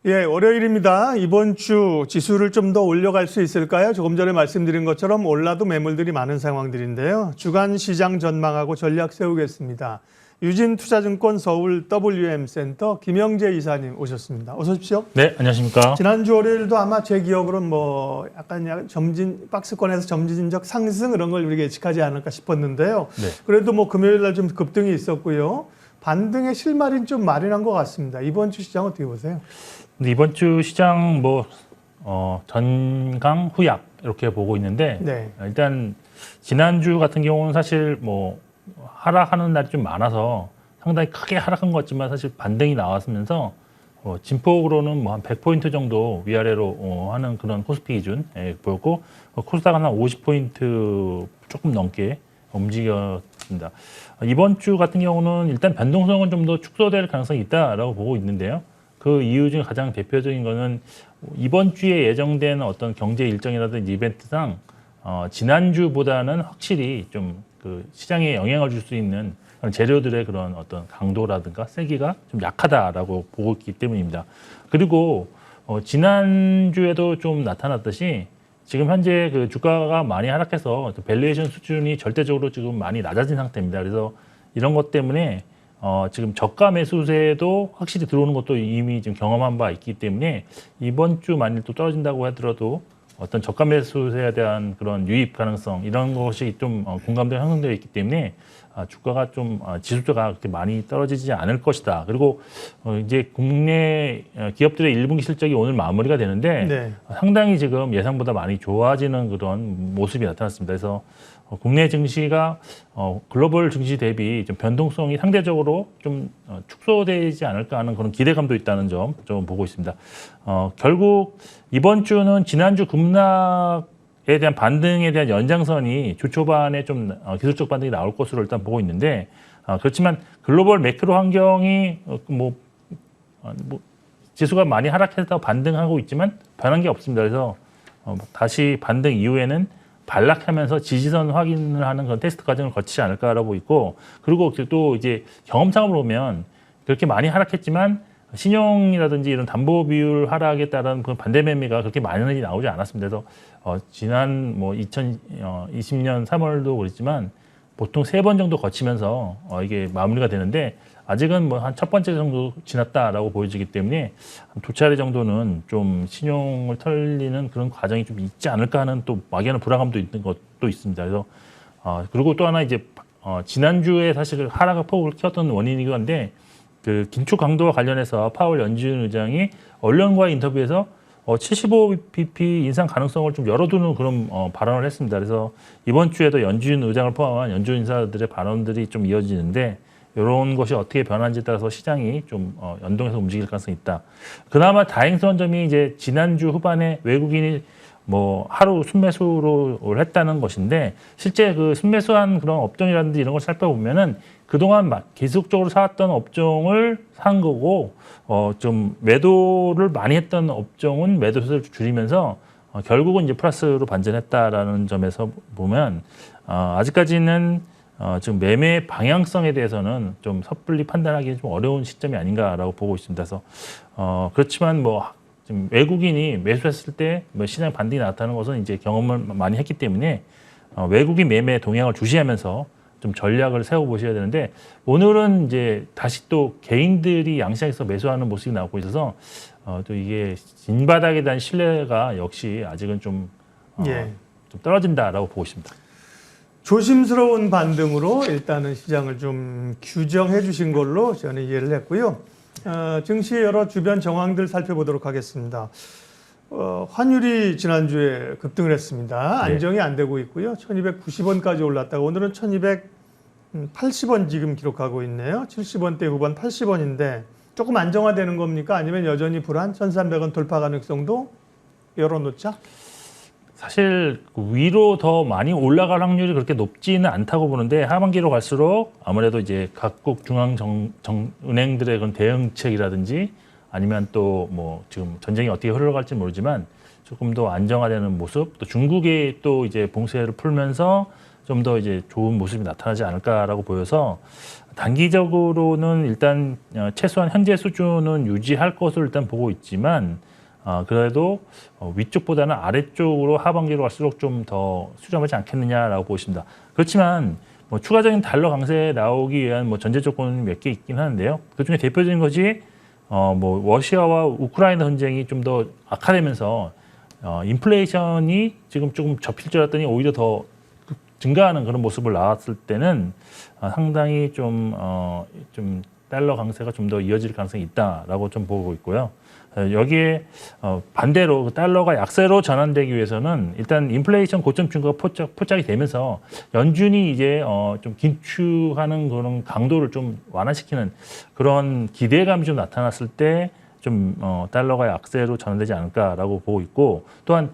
예, 월요일입니다. 이번 주 지수를 좀 더 올려갈 수 있을까요? 조금 전에 말씀드린 것처럼 올라도 매물들이 많은 상황들인데요. 주간 시장 전망하고 전략 세우겠습니다. 유진투자증권 서울 WM센터 김영재 이사님 오셨습니다. 어서 오십시오. 네, 안녕하십니까. 지난주 월요일도 아마 제 기억으로는 약간 박스권에서 점진적 상승 이런 걸 우리가 예측하지 않을까 싶었는데요. 네. 그래도 금요일 날 좀 급등이 있었고요. 반등의 실마리는 좀 마련한 것 같습니다. 이번 주 시장 어떻게 보세요? 근데 이번 주 시장 전강 후약 이렇게 보고 있는데 네. 일단 지난주 같은 경우는 사실 하락하는 날이 좀 많아서 상당히 크게 하락한 것 같지만 사실 반등이 나왔으면서 진폭으로는 한 100포인트 정도 위아래로 하는 그런 코스피 기준 보였고 코스닥은 한 50포인트 조금 넘게 움직였습니다. 이번 주 같은 경우는 일단 변동성은 좀 더 축소될 가능성이 있다라고 보고 있는데요. 그 이유 중 가장 대표적인 거는 이번 주에 예정된 어떤 경제 일정이라든지 이벤트상 지난주보다는 확실히 좀 그 시장에 영향을 줄 수 있는 재료들의 그런 어떤 강도라든가 세기가 좀 약하다라고 보고 있기 때문입니다. 그리고 지난주에도 좀 나타났듯이 지금 현재 그 주가가 많이 하락해서 밸류에이션 수준이 절대적으로 지금 많이 낮아진 상태입니다. 그래서 이런 것 때문에 지금 저가 매수세도 확실히 들어오는 것도 이미 지금 경험한 바 있기 때문에 이번 주 만일 또 떨어진다고 하더라도 어떤 저가 매수세에 대한 그런 유입 가능성 이런 것이 좀 공감대가 형성되어 있기 때문에 주가가 좀 지수가 그렇게 많이 떨어지지 않을 것이다. 그리고 이제 국내 기업들의 1분기 실적이 오늘 마무리가 되는데 네. 상당히 지금 예상보다 많이 좋아지는 그런 모습이 나타났습니다. 그래서 국내 증시가 글로벌 증시 대비 좀 변동성이 상대적으로 좀 축소되지 않을까 하는 그런 기대감도 있다는 점 좀 보고 있습니다. 결국 이번 주는 지난주 급락에 대한 반등에 대한 연장선이 주 초반에 좀 기술적 반등이 나올 것으로 일단 보고 있는데 그렇지만 글로벌 매크로 환경이 지수가 많이 하락했다고 반등하고 있지만 변한 게 없습니다. 그래서 다시 반등 이후에는 반락하면서 지지선 확인을 하는 그런 테스트 과정을 거치지 않을까라고 있고 그리고 또 이제 경험상으로 보면 그렇게 많이 하락했지만 신용이라든지 이런 담보 비율 하락에 따른 그 반대 매매가 그렇게 많이 나오지 않았습니다. 그래서 지난 2020년 3월도 그랬지만 보통 3번 정도 거치면서 이게 마무리가 되는데 아직은 한 첫 번째 정도 지났다라고 보여지기 때문에 두 차례 정도는 좀 신용을 털리는 그런 과정이 좀 있지 않을까 하는 또 막연한 불안감도 있는 것도 있습니다. 그래서 그리고 또 하나 이제 지난주에 사실 하락의 폭을 키웠던 원인이긴 한데 그 긴축 강도와 관련해서 파월 연준 의장이 언론과의 인터뷰에서 75bp 인상 가능성을 좀 열어두는 그런 발언을 했습니다. 그래서 이번 주에도 연준 의장을 포함한 연준 인사들의 발언들이 좀 이어지는데 이런 것이 어떻게 변하는지에 따라서 시장이 좀 연동해서 움직일 가능성이 있다. 그나마 다행스러운 점이 이제 지난주 후반에 외국인이 하루 순매수로 했다는 것인데 실제 그 순매수한 그런 업종이라든지 이런 걸 살펴보면은 그동안 계속적으로 사왔던 업종을 산 거고 좀 매도를 많이 했던 업종은 매도세를 줄이면서 결국은 이제 플러스로 반전했다라는 점에서 보면 아직까지는 지금 매매 방향성에 대해서는 좀 섣불리 판단하기 좀 어려운 시점이 아닌가라고 보고 있습니다. 그래서 그렇지만 지금 외국인이 매수했을 때 시장 반등이 나타나는 것은 이제 경험을 많이 했기 때문에 외국인 매매 동향을 주시하면서 좀 전략을 세워보셔야 되는데 오늘은 이제 다시 또 개인들이 양시장에서 매수하는 모습이 나오고 있어서 또 이게 진바닥에 대한 신뢰가 역시 아직은 좀 떨어진다라고 보고 있습니다. 조심스러운 반등으로 일단은 시장을 좀 규정해 주신 걸로 저는 이해를 했고요. 증시의 여러 주변 정황들 살펴보도록 하겠습니다. 환율이 지난주에 급등을 했습니다. 안정이 안 되고 있고요. 1290원까지 올랐다가 오늘은 1280원 지금 기록하고 있네요. 70원대 후반 80원인데 조금 안정화되는 겁니까? 아니면 여전히 불안? 1300원 돌파 가능성도 열어놓자? 사실 위로 더 많이 올라갈 확률이 그렇게 높지는 않다고 보는데 하반기로 갈수록 아무래도 이제 각국 중앙 은행들의 그런 대응책이라든지 아니면 또 지금 전쟁이 어떻게 흘러갈지 모르지만 조금 더 안정화되는 모습 또 중국이 또 이제 봉쇄를 풀면서 좀 더 이제 좋은 모습이 나타나지 않을까라고 보여서 단기적으로는 일단 최소한 현재 수준은 유지할 것으로 일단 보고 있지만 그래도 위쪽보다는 아래쪽으로 하반기로 갈수록 좀 더 수렴하지 않겠느냐라고 보십니다. 그렇지만 뭐 추가적인 달러 강세 나오기 위한 뭐 전제 조건이 몇 개 있긴 하는데요. 그중에 대표적인 것이 뭐 러시아와 우크라이나 전쟁이 좀 더 악화되면서 인플레이션이 지금 조금 접힐 줄 알았더니 오히려 더 증가하는 그런 모습을 나왔을 때는 상당히 좀 달러 강세가 좀 더 이어질 가능성이 있다라고 좀 보고 있고요. 여기에 반대로 달러가 약세로 전환되기 위해서는 일단 인플레이션 고점 증가가 포착이 되면서 연준이 이제 좀 긴축하는 그런 강도를 좀 완화시키는 그런 기대감이 좀 나타났을 때 좀 달러가 약세로 전환되지 않을까라고 보고 있고 또한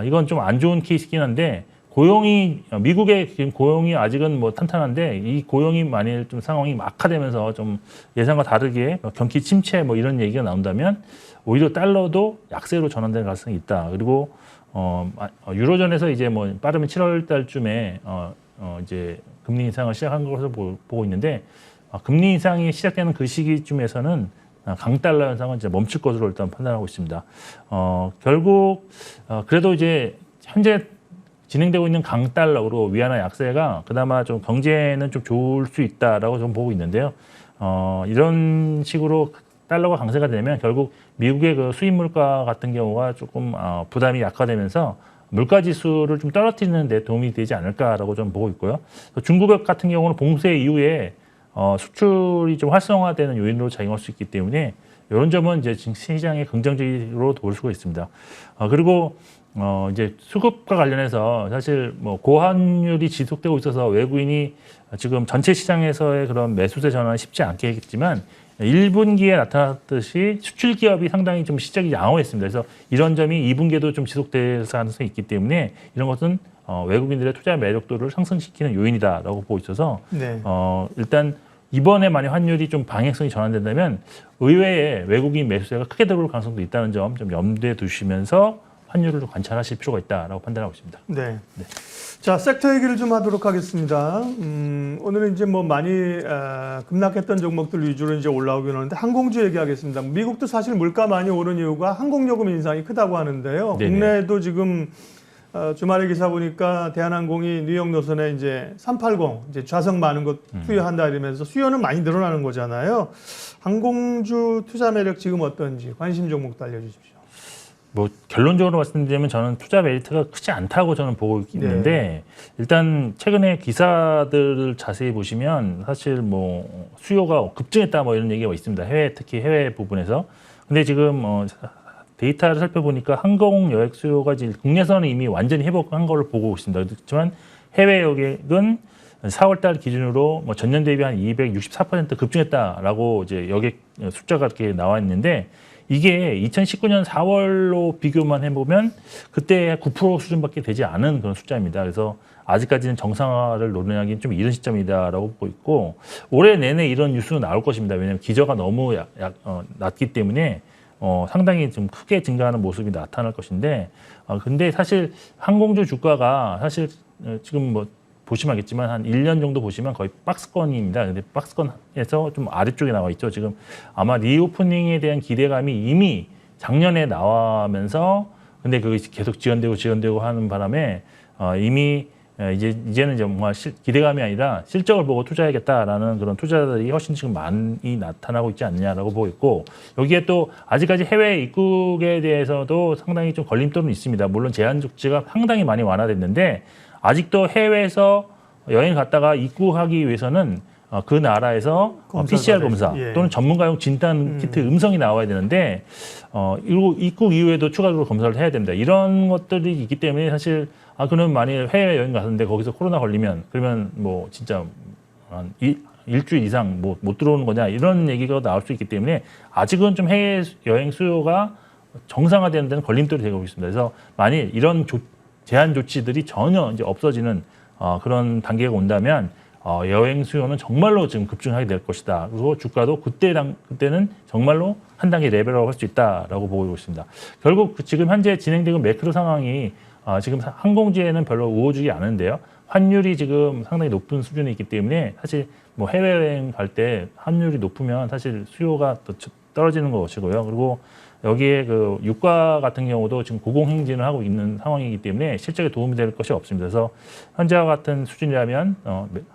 이건 좀 안 좋은 케이스긴 한데 미국의 지금 고용이 아직은 뭐 탄탄한데 이 고용이 만일 좀 상황이 악화되면서 좀 예상과 다르게 경기 침체 뭐 이런 얘기가 나온다면 오히려 달러도 약세로 전환될 가능성이 있다. 그리고 유로존에서 이제 뭐 빠르면 7월 달쯤에 이제 금리 인상을 시작한 것으로 보고 있는데 금리 인상이 시작되는 그 시기쯤에서는 강달러 현상은 이제 멈출 것으로 일단 판단하고 있습니다. 결국 그래도 이제 현재 진행되고 있는 강달러로 위안화 약세가 그나마 좀 경제는 좀 좋을 수 있다라고 좀 보고 있는데요. 이런 식으로 달러가 강세가 되면 결국 미국의 그 수입 물가 같은 경우가 조금 부담이 약화되면서 물가 지수를 좀 떨어뜨리는 데 도움이 되지 않을까라고 좀 보고 있고요. 중국 같은 경우는 봉쇄 이후에 수출이 좀 활성화되는 요인으로 작용할 수 있기 때문에 이런 점은 이제 시장의 긍정적으로 볼 수가 있습니다. 그리고 이제 수급과 관련해서 사실 뭐 고환율이 지속되고 있어서 외국인이 지금 전체 시장에서의 그런 매수세 전환은 쉽지 않겠지만 1분기에 나타났듯이 수출 기업이 상당히 좀 시작이 양호했습니다. 그래서 이런 점이 2분기에도 좀 지속될 가능성이 있기 때문에 이런 것은 외국인들의 투자 매력도를 상승시키는 요인이다라고 보고 있어서 네. 일단 이번에 만약 환율이 좀 방향성이 전환된다면 의외의 외국인 매수세가 크게 들어올 가능성도 있다는 점 좀 염두에 두시면서 환율을 좀 관찰하실 필요가 있다라고 판단하고 있습니다. 네. 자, 섹터 얘기를 좀 하도록 하겠습니다. 오늘은 이제 뭐 많이 급락했던 종목들 위주로 이제 올라오긴 하는데 항공주 얘기하겠습니다. 미국도 사실 물가 많이 오른 이유가 항공요금 인상이 크다고 하는데요. 네네. 국내에도 지금 주말에 기사 보니까 대한항공이 뉴욕 노선에 이제 380 이제 좌석 많은 것 투여한다 이러면서 수요는 많이 늘어나는 거잖아요. 항공주 투자 매력 지금 어떤지 관심 종목도 알려주십시오. 뭐 결론적으로 말씀드리면 저는 투자 메리트가 크지 않다고 저는 보고 있는데 일단 최근에 기사들을 자세히 보시면 사실 뭐 수요가 급증했다 뭐 이런 얘기가 있습니다. 특히 해외 부분에서. 근데 지금 데이터를 살펴보니까 항공 여객 수요가 이제 국내선은 이미 완전히 회복한 걸로 보고 있습니다. 그렇지만 해외 여객은 4월달 기준으로 뭐 전년 대비 한 264% 급증했다라고 이제 여객 숫자가 이렇게 나와 있는데 이게 2019년 4월로 비교만 해보면 그때 9% 수준밖에 되지 않은 그런 숫자입니다. 그래서 아직까지는 정상화를 논의하기는 좀 이른 시점이다라고 보고 있고 올해 내내 이런 뉴스는 나올 것입니다. 왜냐하면 기저가 너무 낮기 때문에 상당히 좀 크게 증가하는 모습이 나타날 것인데 근데 사실 항공주 주가가 사실 지금 뭐 보시면 알겠지만 한 1년 정도 보시면 거의 박스권입니다. 근데 박스권에서 좀 아래쪽에 나와 있죠. 지금 아마 리오프닝에 대한 기대감이 이미 작년에 나오면서 근데 그게 계속 지연되고 하는 바람에 이미 이제는 정말 기대감이 아니라 실적을 보고 투자해야겠다라는 그런 투자자들이 훨씬 지금 많이 나타나고 있지 않느냐라고 보고 있고 여기에 또 아직까지 해외 입국에 대해서도 상당히 좀 걸림돌은 있습니다. 물론 제한 조치가 상당히 많이 완화됐는데 아직도 해외에서 여행 갔다가 입국하기 위해서는 그 나라에서 PCR 검사 또는 전문가용 진단 키트 음성이 나와야 되는데 그리고 입국 이후에도 추가적으로 검사를 해야 됩니다. 이런 것들이 있기 때문에 사실 그러면 만일 해외 여행 갔는데 거기서 코로나 걸리면 그러면 뭐 진짜 한 일주일 이상 못 들어오는 거냐 이런 얘기가 나올 수 있기 때문에 아직은 좀 해외 여행 수요가 정상화되는 데는 걸림돌이 되고 있습니다. 그래서 만일 이런 제한 조치들이 전혀 이제 없어지는 그런 단계가 온다면 여행 수요는 정말로 지금 급증하게 될 것이다. 그리고 주가도 그때는 정말로 한 단계 레벨업할 수 있다라고 보고 있습니다. 결국 지금 현재 진행되는 매크로 상황이 지금 항공주에는 별로 우호적이 않은데요. 환율이 지금 상당히 높은 수준에 있기 때문에 사실 뭐 해외여행 갈 때 환율이 높으면 사실 수요가 또 떨어지는 것이고요. 그리고 여기에 그 유가 같은 경우도 지금 고공행진을 하고 있는 상황이기 때문에 실적에 도움이 될 것이 없습니다. 그래서 현재와 같은 수준이라면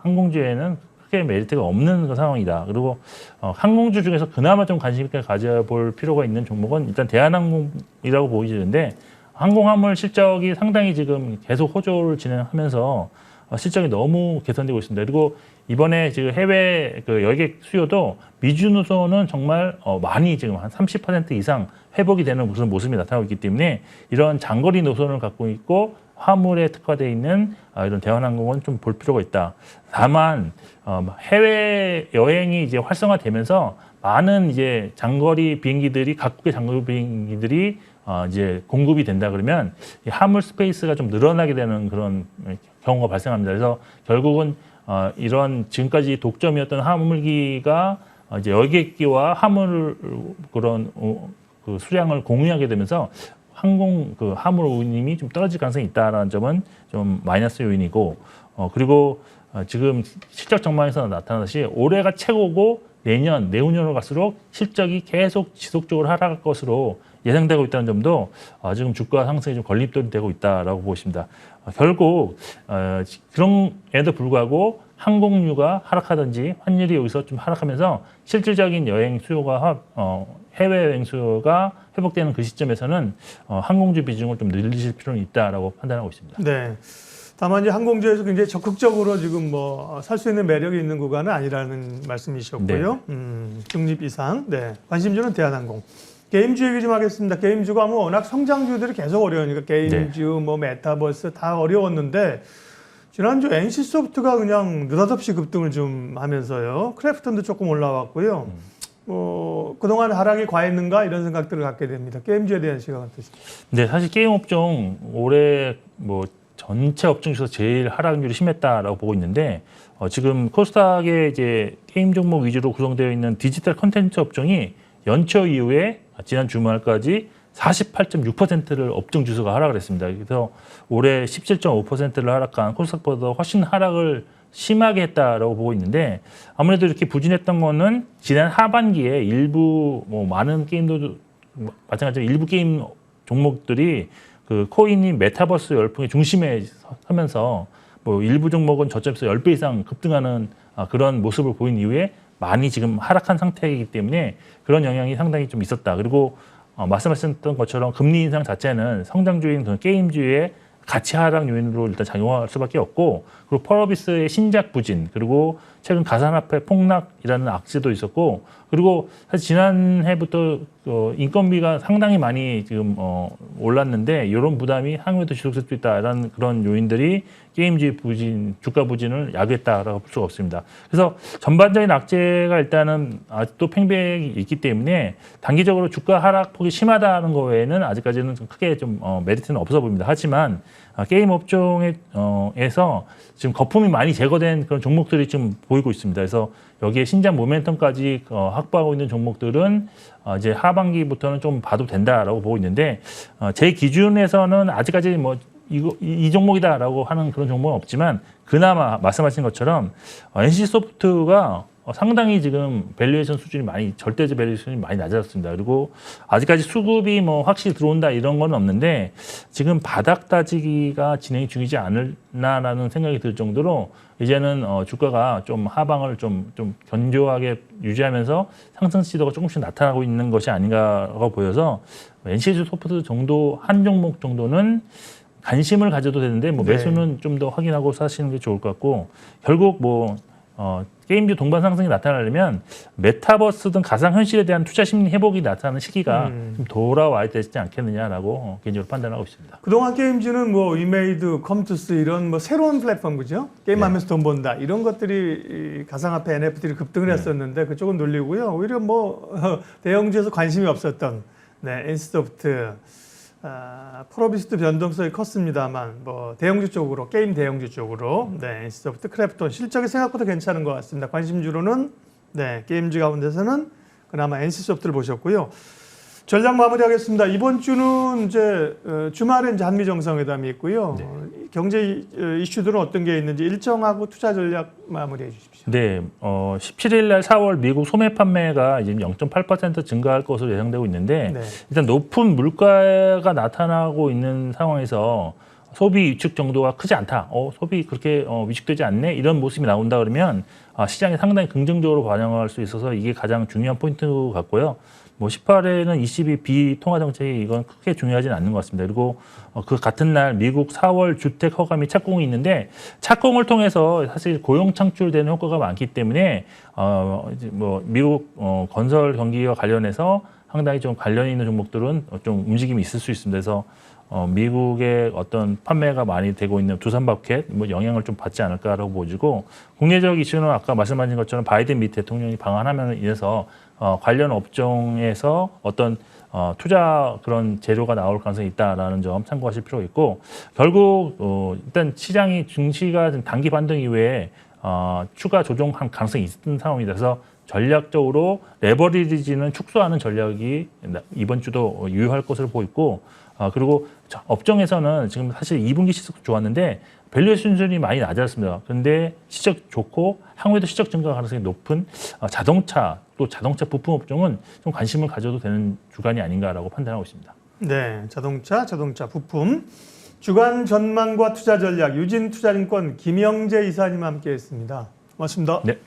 항공주에는 크게 메리트가 없는 그 상황이다. 그리고 항공주 중에서 그나마 좀 관심 있게 가져볼 필요가 있는 종목은 일단 대한항공이라고 보이는데 항공화물 실적이 상당히 지금 계속 호조를 진행하면서 실적이 너무 개선되고 있습니다. 그리고 이번에 지금 해외 그 여객 수요도 미주 노선은 정말 많이 지금 한 30% 이상 회복이 되는 무슨 모습이 나타나고 있기 때문에 이런 장거리 노선을 갖고 있고 화물에 특화되어 있는 이런 대한항공은 좀 볼 필요가 있다. 다만 해외 여행이 이제 활성화되면서 많은 이제 장거리 비행기들이 각국의 장거리 비행기들이 이제 공급이 된다 그러면 이 화물 스페이스가 좀 늘어나게 되는 그런 경우가 발생합니다. 그래서 결국은 이런 지금까지 독점이었던 화물기가 이제 여객기와 화물 그런 그 수량을 공유하게 되면서 항공 그 화물 운임이 좀 떨어질 가능성이 있다라는 점은 좀 마이너스 요인이고 그리고 지금 실적 전망에서 나타나듯이 올해가 최고고 내후년으로 갈수록 실적이 계속 지속적으로 하락할 것으로 예상되고 있다는 점도 지금 주가 상승이 좀 걸림돌이 되고 있다라고 보십니다. 결국 그런에도 불구하고 항공유가 하락하든지 환율이 여기서 좀 하락하면서 실질적인 여행 수요가 해외 여행 수요가 회복되는 그 시점에서는 항공주 비중을 좀 늘리실 필요는 있다라고 판단하고 있습니다. 네. 다만 이제 항공주에서 굉장히 적극적으로 지금 뭐 살 수 있는 매력이 있는 구간은 아니라는 말씀이셨고요. 중립 이상. 네. 관심주는 대한항공. 게임주 얘기 좀 하겠습니다. 게임주가 뭐 워낙 성장주들이 계속 어려우니까 게임주, 뭐 메타버스 다 어려웠는데 지난주 NC소프트가 그냥 느닷없이 급등을 좀 하면서요. 크래프톤도 조금 올라왔고요. 그동안 하락이 과했는가 이런 생각들을 갖게 됩니다. 게임주에 대한 시각 어떠십니까? 네, 사실 게임 업종 올해 뭐 전체 업종 중에서 제일 하락률이 심했다라고 보고 있는데 지금 코스닥의 이제 게임 종목 위주로 구성되어 있는 디지털 컨텐츠 업종이 연초 이후에 지난 주말까지 48.6%를 업종 주수가 하락을 했습니다. 그래서 올해 17.5%를 하락한 코스닥보다 훨씬 하락을 심하게 했다라고 보고 있는데 아무래도 이렇게 부진했던 거는 지난 하반기에 일부 뭐 많은 게임도 마찬가지로 일부 게임 종목들이 그 코인이 메타버스 열풍의 중심에 서면서 뭐 일부 종목은 저점에서 10배 이상 급등하는 그런 모습을 보인 이후에 많이 지금 하락한 상태이기 때문에 그런 영향이 상당히 좀 있었다. 그리고 말씀하셨던 것처럼 금리 인상 자체는 성장주인 그 게임주의 가치 하락 요인으로 일단 작용할 수밖에 없고 그리고 펄어비스의 신작 부진 그리고 최근 가상화폐 폭락이라는 악재도 있었고 그리고 사실 지난해부터 인건비가 상당히 많이 지금 올랐는데 이런 부담이 향후에도 지속될 수 있다라는 그런 요인들이 게임주의 부진, 주가 부진을 야기했다라고 볼 수가 없습니다. 그래서 전반적인 악재가 일단은 아직도 팽배히 있기 때문에 단기적으로 주가 하락폭이 심하다는 거 외에는 아직까지는 좀 크게 좀 메리트는 없어 보입니다. 하지만 게임 업종에서 지금 거품이 많이 제거된 그런 종목들이 좀 보이고 있습니다. 그래서 여기에 신작 모멘텀까지 확보하고 있는 종목들은 이제 하반기부터는 좀 봐도 된다라고 보고 있는데 제 기준에서는 아직까지 뭐 이 종목이다라고 하는 그런 종목은 없지만 그나마 말씀하신 것처럼 NC소프트가 상당히 지금 밸류에이션 수준이 많이 절대적 밸류에이션이 많이 낮아졌습니다. 그리고 아직까지 수급이 뭐 확실히 들어온다 이런 건 없는데 지금 바닥 따지기가 진행 중이지 않을나라는 생각이 들 정도로 이제는 주가가 좀 하방을 좀 견조하게 유지하면서 상승 시도가 조금씩 나타나고 있는 것이 아닌가라고 보여서 NC소프트 정도 한 종목 정도는 관심을 가져도 되는데 뭐 매수는 좀 더 확인하고 사시는 게 좋을 것 같고 결국 뭐 게임주 동반 상승이 나타나려면 메타버스 등 가상현실에 대한 투자 심리 회복이 나타나는 시기가 좀 돌아와야 되지 않겠느냐라고 개인적으로 판단하고 있습니다. 그동안 게임주는 뭐 위메이드, 컴투스 이런 뭐 새로운 플랫폼 그죠? 게임하면서 돈 번다 이런 것들이 가상화폐 NFT를 급등을 했었는데 그쪽은 눌리고요. 오히려 뭐 대형주에서 관심이 없었던 NC소프트, 프로비스도 변동성이 컸습니다만 뭐 대형주 쪽으로 게임 대형주 쪽으로 NC소프트, 크래프톤 실적이 생각보다 괜찮은 것 같습니다. 관심주로는 게임주 가운데서는 그나마 NC소프트를 보셨고요. 전략 마무리하겠습니다. 이번 주는 이제 주말에 이제 한미 정상회담이 있고요. 경제 이슈들은 어떤 게 있는지 일정하고 투자 전략 마무리해 주십시오. 네, 17일 날 4월 미국 소매 판매가 이제 0.8% 증가할 것으로 예상되고 있는데 네. 일단 높은 물가가 나타나고 있는 상황에서 소비 위축 정도가 크지 않다. 소비 그렇게 위축되지 않네. 이런 모습이 나온다 그러면 시장이 상당히 긍정적으로 반영할 수 있어서 이게 가장 중요한 포인트 같고요. 뭐 18일에는 22 비통화 정책이 이건 크게 중요하지는 않는 것 같습니다. 그리고 그 같은 날 미국 4월 주택 허가 및 착공이 있는데 착공을 통해서 사실 고용 창출되는 효과가 많기 때문에 이제 뭐 미국 건설 경기와 관련해서 상당히 좀 관련 있는 종목들은 좀 움직임이 있을 수 있습니다. 그래서 미국의 어떤 판매가 많이 되고 있는 두산마켓 뭐 영향을 좀 받지 않을까라고 보여지고 국내적 이슈는 아까 말씀하신 것처럼 바이든 미 대통령이 방한하면서 인해서 관련 업종에서 어떤 투자 그런 재료가 나올 가능성이 있다라는 점 참고하실 필요가 있고 결국 일단 시장이 증시가 단기 반등 이후에 추가 조정한 가능성이 있는 상황이다. 그래서 전략적으로 레버리지는 축소하는 전략이 이번 주도 유효할 것으로 보이고 그리고 업종에서는 지금 사실 2분기 실적 좋았는데 밸류에이션 수준이 많이 낮았습니다. 그런데 실적 좋고 향후에도 실적 증가 가능성이 높은 자동차 또 자동차 부품 업종은 좀 관심을 가져도 되는 주간이 아닌가라고 판단하고 있습니다. 네, 자동차 부품 주간 전망과 투자 전략 유진 투자증권 김영재 이사님 함께했습니다. 고맙습니다. 네.